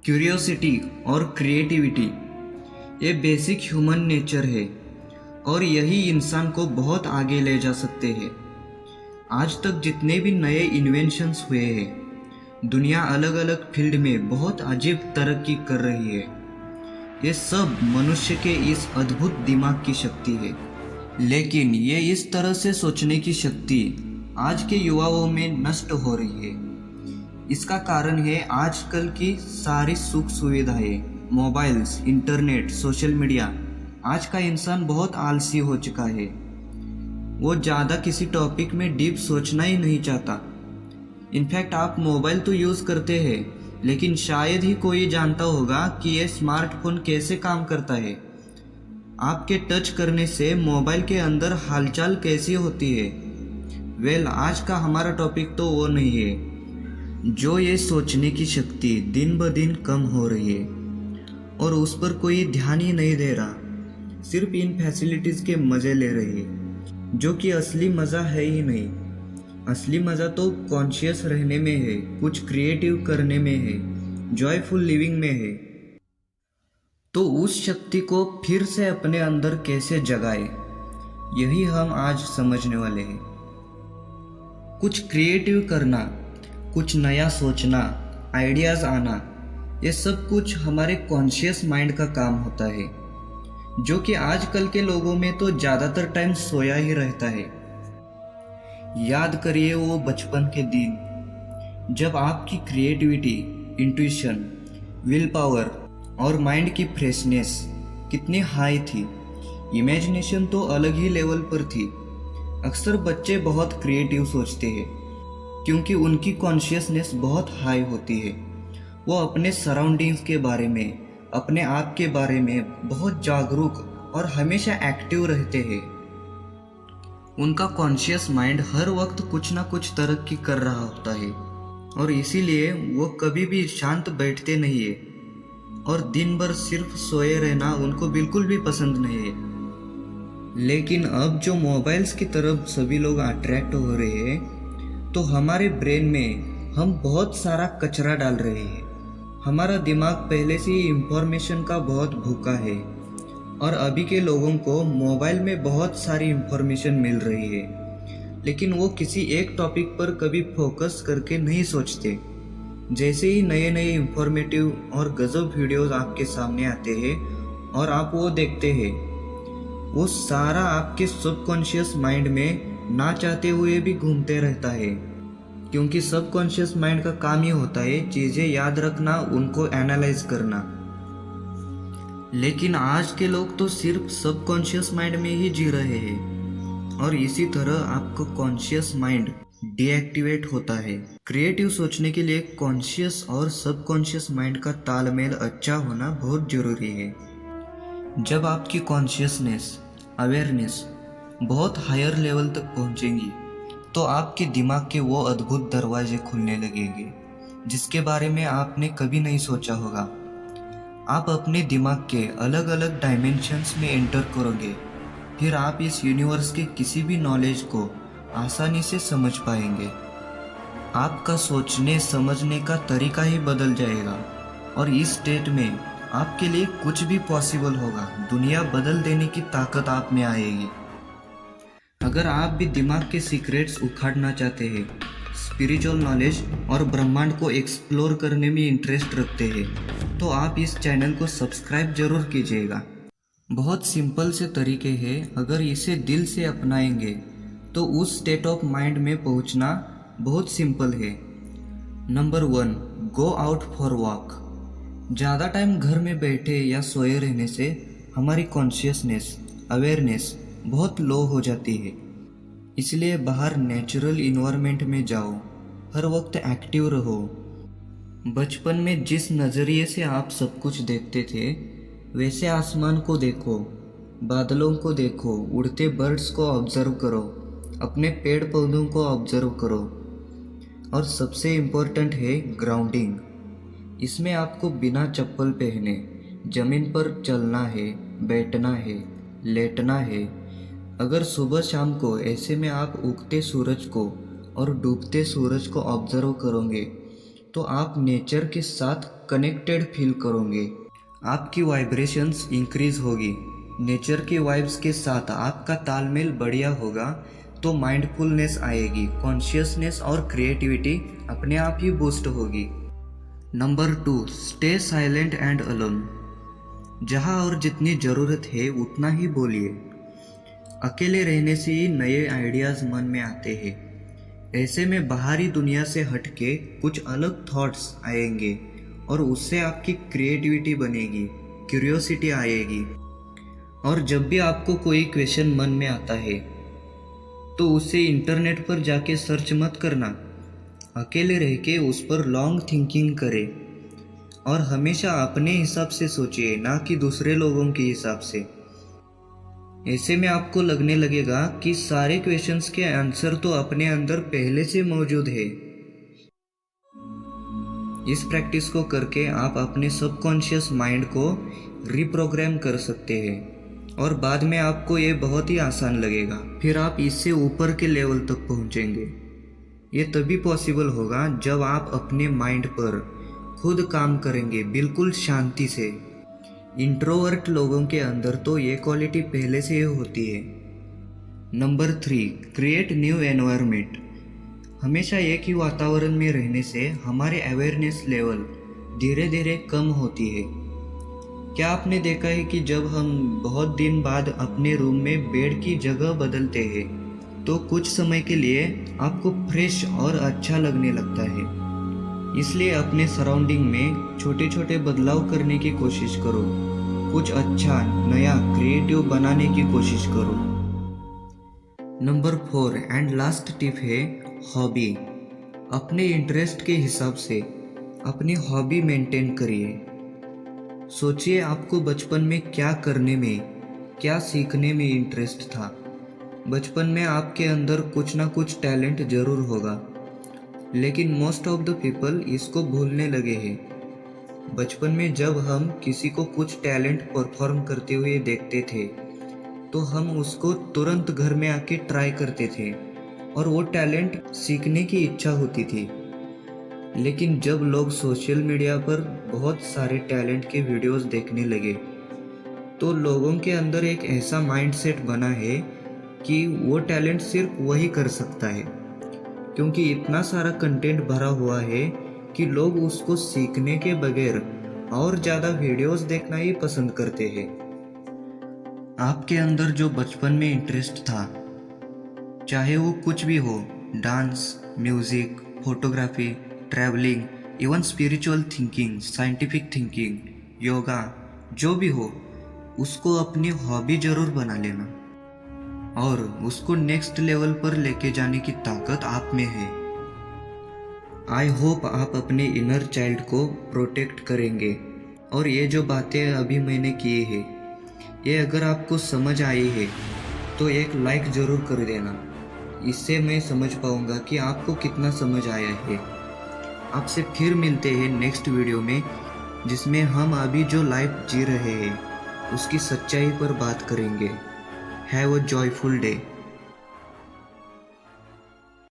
Curiosity और creativity ये basic human nature है और यही इंसान को बहुत आगे ले जा सकते हैं। आज तक जितने भी नए इन्वेंशंस हुए हैं, दुनिया अलग अलग फील्ड में बहुत अजीब तरक्की कर रही है। ये सब मनुष्य के इस अद्भुत दिमाग की शक्ति है, लेकिन ये इस तरह से सोचने की शक्ति आज के युवाओं में नष्ट हो रही है। इसका कारण है आजकल की सारी सुख सुविधाएं, मोबाइल्स, इंटरनेट, सोशल मीडिया। आज का इंसान बहुत आलसी हो चुका है। वो ज़्यादा किसी टॉपिक में डीप सोचना ही नहीं चाहता। इनफैक्ट आप मोबाइल तो यूज़ करते हैं, लेकिन शायद ही कोई जानता होगा कि ये स्मार्टफोन कैसे काम करता है। आपके टच करने से मोबाइल के अंदर हालचाल कैसी होती है। आज का हमारा टॉपिक तो वो नहीं है। जो ये सोचने की शक्ति दिन ब दिन कम हो रही है और उस पर कोई ध्यान ही नहीं दे रहा, सिर्फ इन फैसिलिटीज़ के मज़े ले रही है, जो कि असली मज़ा है ही नहीं। असली मज़ा तो कॉन्शियस रहने में है, कुछ क्रिएटिव करने में है, जॉयफुल लिविंग में है। तो उस शक्ति को फिर से अपने अंदर कैसे जगाए, यही हम आज समझने वाले हैं। कुछ क्रिएटिव करना, कुछ नया सोचना, आइडियाज़ आना, ये सब कुछ हमारे कॉन्शियस माइंड का काम होता है, जो कि आजकल के लोगों में तो ज़्यादातर टाइम सोया ही रहता है। याद करिए वो बचपन के दिन जब आपकी क्रिएटिविटी, इंट्यूशन, विल पावर और माइंड की फ्रेशनेस कितनी हाई थी। इमेजिनेशन तो अलग ही लेवल पर थी। अक्सर बच्चे बहुत क्रिएटिव सोचते हैं क्योंकि उनकी कॉन्शियसनेस बहुत हाई होती है। वो अपने सराउंडिंग्स के बारे में, अपने आप के बारे में बहुत जागरूक और हमेशा एक्टिव रहते हैं। उनका कॉन्शियस माइंड हर वक्त कुछ ना कुछ तरक्की कर रहा होता है और इसीलिए वो कभी भी शांत बैठते नहीं है और दिन भर सिर्फ सोए रहना उनको बिल्कुल भी पसंद नहीं है। लेकिन अब जो मोबाइल्स की तरफ सभी लोग अट्रैक्ट हो रहे हैं, तो हमारे ब्रेन में हम बहुत सारा कचरा डाल रहे हैं। हमारा दिमाग पहले से ही इंफॉर्मेशन का बहुत भूखा है और अभी के लोगों को मोबाइल में बहुत सारी इंफॉर्मेशन मिल रही है, लेकिन वो किसी एक टॉपिक पर कभी फोकस करके नहीं सोचते। जैसे ही नए नए इंफॉर्मेटिव और गजब वीडियोस आपके सामने आते हैं और आप वो देखते हैं, वो सारा आपके सबकॉन्शियस माइंड में ना चाहते हुए भी घूमते रहता है, क्योंकि सबकॉन्शियस माइंड का काम ही होता है चीज़ें याद रखना, उनको एनालाइज करना। लेकिन आज के लोग तो सिर्फ सबकॉन्शियस माइंड में ही जी रहे हैं और इसी तरह आपका कॉन्शियस माइंड डीएक्टिवेट होता है। क्रिएटिव सोचने के लिए कॉन्शियस और सबकॉन्शियस माइंड का तालमेल अच्छा होना बहुत ज़रूरी है। जब आपकी कॉन्शियसनेस, अवेयरनेस बहुत हायर लेवल तक पहुंचेंगी, तो आपके दिमाग के वो अद्भुत दरवाजे खुलने लगेंगे जिसके बारे में आपने कभी नहीं सोचा होगा। आप अपने दिमाग के अलग अलग डायमेंशंस में एंटर करोगे, फिर आप इस यूनिवर्स के किसी भी नॉलेज को आसानी से समझ पाएंगे। आपका सोचने समझने का तरीका ही बदल जाएगा और इस स्टेट में आपके लिए कुछ भी पॉसिबल होगा। दुनिया बदल देने की ताकत आप में आएगी। अगर आप भी दिमाग के सीक्रेट्स उखाड़ना चाहते हैं, स्पिरिचुअल नॉलेज और ब्रह्मांड को एक्सप्लोर करने में इंटरेस्ट रखते हैं, तो आप इस चैनल को सब्सक्राइब जरूर कीजिएगा। बहुत सिंपल से तरीके हैं, अगर इसे दिल से अपनाएंगे तो उस स्टेट ऑफ माइंड में पहुंचना बहुत सिंपल है। Number 1, go out for walk. ज़्यादा टाइम घर में बैठे या सोए रहने से हमारी कॉन्शियसनेस, अवेयरनेस बहुत लो हो जाती है। इसलिए बाहर नेचुरल इन्वायरमेंट में जाओ, हर वक्त एक्टिव रहो। बचपन में जिस नज़रिए से आप सब कुछ देखते थे, वैसे आसमान को देखो, बादलों को देखो, उड़ते बर्ड्स को ऑब्जर्व करो, अपने पेड़ पौधों को ऑब्जर्व करो। और सबसे इम्पोर्टेंट है ग्राउंडिंग। इसमें आपको बिना चप्पल पहने ज़मीन पर चलना है, बैठना है, लेटना है। अगर सुबह शाम को ऐसे में आप उगते सूरज को और डूबते सूरज को ऑब्जर्व करोगे, तो आप नेचर के साथ कनेक्टेड फील करोगे। आपकी वाइब्रेशंस इंक्रीज होगी। नेचर की वाइब्स के साथ आपका तालमेल बढ़िया होगा तो माइंडफुलनेस आएगी, कॉन्शियसनेस और क्रिएटिविटी अपने आप ही बूस्ट होगी। Number 2, stay silent and alone. जहाँ और जितनी ज़रूरत है उतना ही बोलिए। अकेले रहने से ही नए आइडियाज़ मन में आते हैं। ऐसे में बाहरी दुनिया से हटके कुछ अलग थॉट्स आएंगे और उससे आपकी क्रिएटिविटी बनेगी, क्यूरियोसिटी आएगी। और जब भी आपको कोई क्वेश्चन मन में आता है तो उसे इंटरनेट पर जाके सर्च मत करना। अकेले रह के उस पर लॉन्ग थिंकिंग करें और हमेशा अपने हिसाब से सोचिए, ना कि दूसरे लोगों के हिसाब से। ऐसे में आपको लगने लगेगा कि सारे क्वेश्चंस के आंसर तो अपने अंदर पहले से मौजूद है। इस प्रैक्टिस को करके आप अपने सबकॉन्शियस माइंड को रिप्रोग्राम कर सकते हैं और बाद में आपको ये बहुत ही आसान लगेगा। फिर आप इससे ऊपर के लेवल तक पहुंचेंगे। ये तभी पॉसिबल होगा जब आप अपने माइंड पर खुद काम करेंगे, बिल्कुल शांति से। इंट्रोवर्ट लोगों के अंदर तो ये क्वालिटी पहले से ही होती है। Number 3, create new environment. हमेशा एक ही वातावरण में रहने से हमारे अवेयरनेस लेवल धीरे धीरे कम होती है। क्या आपने देखा है कि जब हम बहुत दिन बाद अपने रूम में बेड की जगह बदलते हैं तो कुछ समय के लिए आपको फ्रेश और अच्छा लगने लगता है। इसलिए अपने सराउंडिंग में छोटे छोटे बदलाव करने की कोशिश करो। कुछ अच्छा, नया, क्रिएटिव बनाने की कोशिश करो। नंबर 4 एंड लास्ट टिप है हॉबी। अपने इंटरेस्ट के हिसाब से अपनी हॉबी मेंटेन करिए। सोचिए आपको बचपन में क्या करने में, क्या सीखने में इंटरेस्ट था। बचपन में आपके अंदर कुछ ना कुछ टैलेंट जरूर होगा, लेकिन मोस्ट ऑफ द पीपल इसको भूलने लगे हैं। बचपन में जब हम किसी को कुछ टैलेंट परफॉर्म करते हुए देखते थे तो हम उसको तुरंत घर में आके ट्राई करते थे और वो टैलेंट सीखने की इच्छा होती थी। लेकिन जब लोग सोशल मीडिया पर बहुत सारे टैलेंट के वीडियोस देखने लगे तो लोगों के अंदर एक ऐसा माइंडसेट बना है कि वो टैलेंट सिर्फ वही कर सकता है, क्योंकि इतना सारा कंटेंट भरा हुआ है कि लोग उसको सीखने के बगैर और ज़्यादा वीडियोस देखना ही पसंद करते हैं। आपके अंदर जो बचपन में इंटरेस्ट था, चाहे वो कुछ भी हो, dance, music, photography, travelling, even spiritual thinking, scientific thinking, yoga, जो भी हो, उसको अपनी हॉबी ज़रूर बना लेना और उसको नेक्स्ट लेवल पर लेके जाने की ताकत आप में है। आई होप आप अपने इनर चाइल्ड को प्रोटेक्ट करेंगे और ये जो बातें अभी मैंने की है, ये अगर आपको समझ आई है तो एक लाइक ज़रूर कर देना। इससे मैं समझ पाऊँगा कि आपको कितना समझ आया है। आपसे फिर मिलते हैं नेक्स्ट वीडियो में, जिसमें हम अभी जो लाइफ जी रहे हैं उसकी सच्चाई पर बात करेंगे। Have a joyful day.